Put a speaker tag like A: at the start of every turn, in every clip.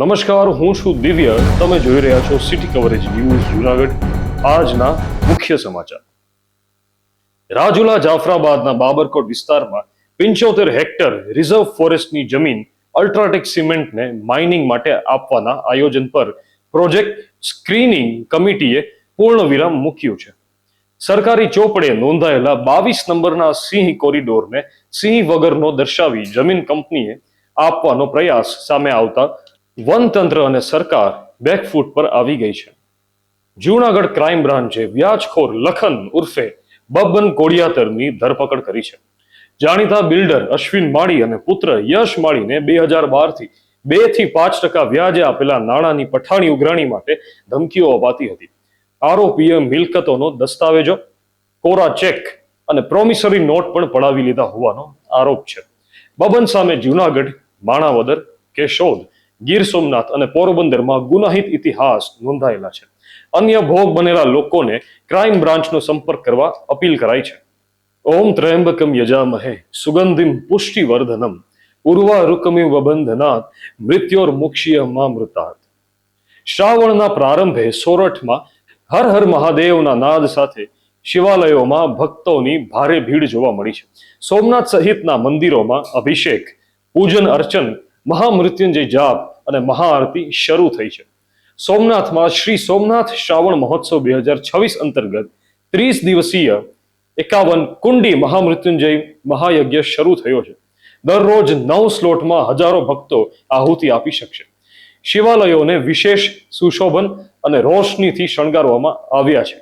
A: નમસ્કાર, હું છું દિવ્ય. તમે જોઈ રહ્યા છો સિટી કવરેજ ન્યૂઝ જુનાગઢ. આજના મુખ્ય સમાચાર. રાજુલા જાફરાબાદના બાબરકોટ વિસ્તારમાં 75 હેક્ટર રિઝર્વ ફોરેસ્ટની જમીન અલ્ટ્રાટેક સિમેન્ટને માઇનિંગ માટે આપવાના આયોજન પર પ્રોજેક્ટ સ્ક્રીનિંગ કમિટીએ પૂર્ણ વિરામ મૂક્યું છે. સરકારી ચોપડે નોંધાયેલા 22 નંબરના સિંહ કોરિડોરને સિંહ વગરનો દર્શાવી જમીન કંપનીએ આપવાનો પ્રયાસ સામે આવતા વનતંત્ર અને સરકાર બેકફૂટ પર આવી ગઈ છે. જૂનાગઢ ક્રાઇમ બ્રાન્ચે વ્યાજખોર લખન ઉર્ફે બબન કોડિયાતરની ધરપકડ કરી છે. જાણીતા બિલ્ડર અશ્વિન માળી અને પુત્ર યશ માળીને 2012 થી 2 થી 5% વ્યાજે આપેલા નાણાંની પઠાણી ઉઘરાણી માટે ધમકીઓ અપાતી હતી. આરોપીએ મિલકતોનો દસ્તાવેજો, કોરા ચેક અને પ્રોમિસરી નોટ પણ પડાવી લીધા હોવાનો આરોપ છે. બબન સામે જૂનાગઢ, માણાવદર, કેશોદ, ગીર સોમનાથ અને પોરબંદરમાં ગુનાહિત ઇતિહાસ નોંધાયેલા છે. અન્ય ભોગ બનેલા લોકોને ક્રાઇમ બ્રાન્ચનો સંપર્ક કરવા અપીલ કરાઈ છે. ઓમ ત્રયંબકમ યજામહે સુગંધિમ પુષ્ટિવર્ધનમ ઉર્વારુકમિવ વબંધનાત મૃત્યોર્મુક્ષ્યમામૃતાત. શ્રાવણના પ્રારંભે સોરઠમાં હર હર મહાદેવના નાદ સાથે શિવાલયોમાં ભક્તોની ભારે ભીડ જોવા મળી છે. સોમનાથ સહિતના મંદિરોમાં અભિષેક, પૂજન અર્ચન, મહામૃત્યુંજય જાપ અને મહાઆરતી શરૂ થઈ છે. સોમનાથમાં શ્રી સોમનાથ શ્રાવણ મહોત્સવ 2026 અંતર્ગત 30 દિવસીય 51 કુંડી મહામૃત્યુંજય મહાયજ્ઞ શરૂ થયો છે. દરરોજ 9 સ્લોટમાં હજારો ભક્તો આહુતિ આપી શકશે. શિવાલયોને વિશેષ સુશોભન અને રોશનીથી શણગારવામાં આવ્યા છે.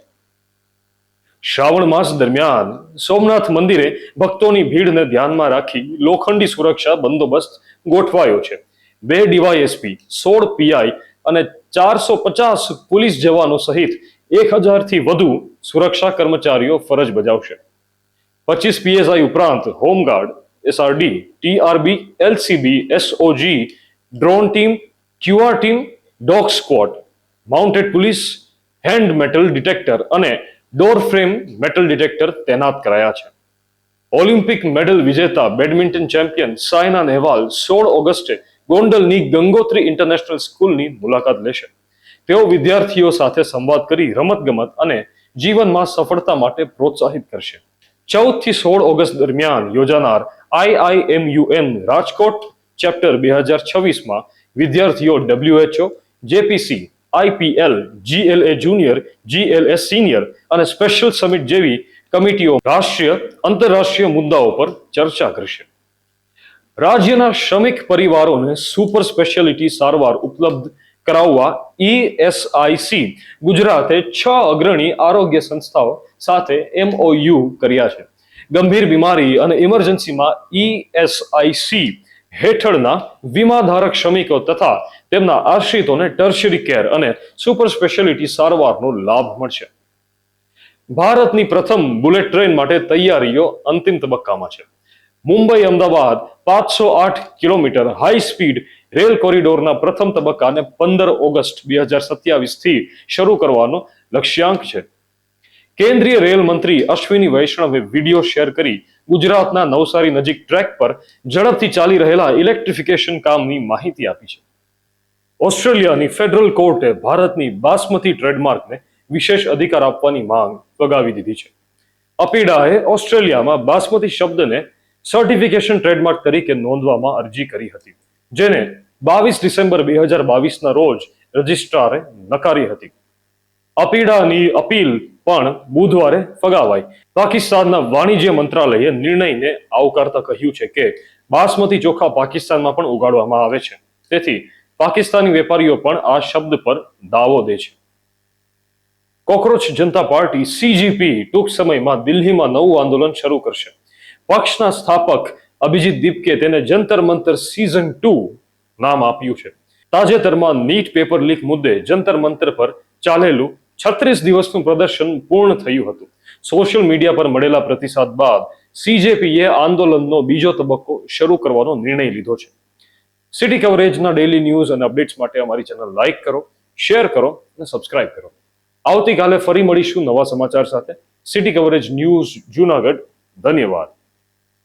A: શ્રાવણ માસ દરમિયાન સોમનાથ મંદિરે ભક્તોની ભીડને ધ્યાનમાં રાખી લોખંડી સુરક્ષા બંદોબસ્ત ગોઠવાયો છે. 2 ડીવાયએસપી, 16 પીઆઈ અને 450 પોલીસ જવાનો સહિત 1000 થી વધુ સુરક્ષા કર્મચારીઓ ફરજ બજાવશે. 25 પીએસઆઈ ઉપરાંત home guard, SRD, TRB, LCB, SOG, drone team, QR team, dog squad, mounted police, hand metal detector અને ડોર ફ્રેમ મેટલ ડિટેક્ટર તૈનાત કરાયા છે. ઓલિમ્પિક મેડલ વિજેતા બેડમિન્ટન ચેમ્પિયન સાયના નહેવાલ 16 ઓગસ્ટે ગોંડલની ગંગોત્રી ઇન્ટરનેશનલ સ્કૂલની મુલાકાત લેશે. તેઓ વિદ્યાર્થીઓ સાથે સંવાદ કરી રમતગમત અને જીવનમાં સફળતા માટે પ્રોત્સાહિત કરશે. 14 થી 16 ઓગસ્ટ દરમિયાન યોજાનાર IIMUM રાજકોટ ચેપ્ટર 2026માં વિદ્યાર્થીઓ WHO, JPC, IPL, GLA junior, GLA senior અને સ્પેશિયલ સમિટ જેવી કમિટીઓ રાષ્ટ્રીય, આંતરરાષ્ટ્રીય મુદ્દાઓ પર ચર્ચા કરશે. રાજ્યના શ્રમિક પરિવારોને સુપર સ્પેશિયાલિટી સારવાર ઉપલબ્ધ કરાવવા ESIC ગુજરાતે 6 અગ્રણી આરોગ્ય સંસ્થાઓ સાથે MOU કર્યા છે. ગંભીર બીમારી અને ઇમરજન્સીમાં ESIC હેઠળના વીમાધારક શ્રમિકો તથા તેમના આશ્રિતોને ટર્શરી કેર અને સુપર સ્પેશિયાલિટી સારવારનો લાભ મળશે. ભારતની પ્રથમ બુલેટ ટ્રેન માટે તૈયારીઓ અંતિમ તબક્કામાં છે. Mumbai Ahmedabad 508 kilometre high speed rail કોરિડોરના પ્રથમ તબક્કાને 15 ઓગસ્ટ 2027 થી શરૂ કરવાનો લક્ષ્યાંક છે. કેન્દ્રીય રેલ મંત્રી અશ્વિની વૈષ્ણવે વિડીયો શેર કરી ગુજરાતના નવસારી નજીક ટ્રેક પર ઝડપથી ચાલી રહેલા ઇલેક્ટ્રિફિકેશન કામની માહિતી આપી છે. ઓસ્ટ્રેલિયાની ફેડરલ કોર્ટે ભારતની બાસમતી ટ્રેડમાર્કને વિશેષ અધિકાર આપવાની માંગ ફગાવી દીધી છે. અપીડાએ ઓસ્ટ્રેલિયામાં બાસમતી શબ્દને સર્ટિફિકેશન ટ્રેડમાર્ક તરીકે નોંધવામાં અરજી કરી હતી, જેને 22 ડિસેમ્બર 2022ના રોજ રજિસ્ટ્રારે નકારી હતી. અપીડાની અપીલ પણ બુધવારે ફગાવાઈ. પાકિસ્તાનના વાણિજ્ય મંત્રાલયે નિર્ણયને આવકારતા કહ્યું છે કે બાસમતી ચોખા પાકિસ્તાનમાં પણ ઉગાડવામાં આવે છે, તેથી પાકિસ્તાની વેપારીઓ પણ આ શબ્દ પર દાવો દે છે. કોકરોચ જનતા પાર્ટી CGP ટૂંક સમયમાં દિલ્હીમાં નવું આંદોલન શરૂ કરશે. પક્ષના સ્થાપક અભિજીત દીપકે તેને જંતર મંતર સીઝન 2 નામ આપ્યું છે. તાજેતરમાં નીટ પેપર લીક મુદ્દે જંતર મંતર પર ચાલેલું 36 દિવસનું પ્રદર્શન પૂર્ણ થયું હતું. સોશિયલ મીડિયા પર મળેલા પ્રતિસાદ બાદ CJPએ આંદોલનનો બીજો તબક્કો શરૂ કરવાનો નિર્ણય લીધો છે. સિટી કવરેજના ડેઇલી ન્યૂઝ અને અપડેટ્સ માટે અમારી ચેનલ લાઇક કરો, શેર કરો અને સબસ્ક્રાઇબ કરો. આવતીકાલે ફરી મળીશું નવા સમાચાર સાથે. City coverage news Junagadh. ધન્યવાદ.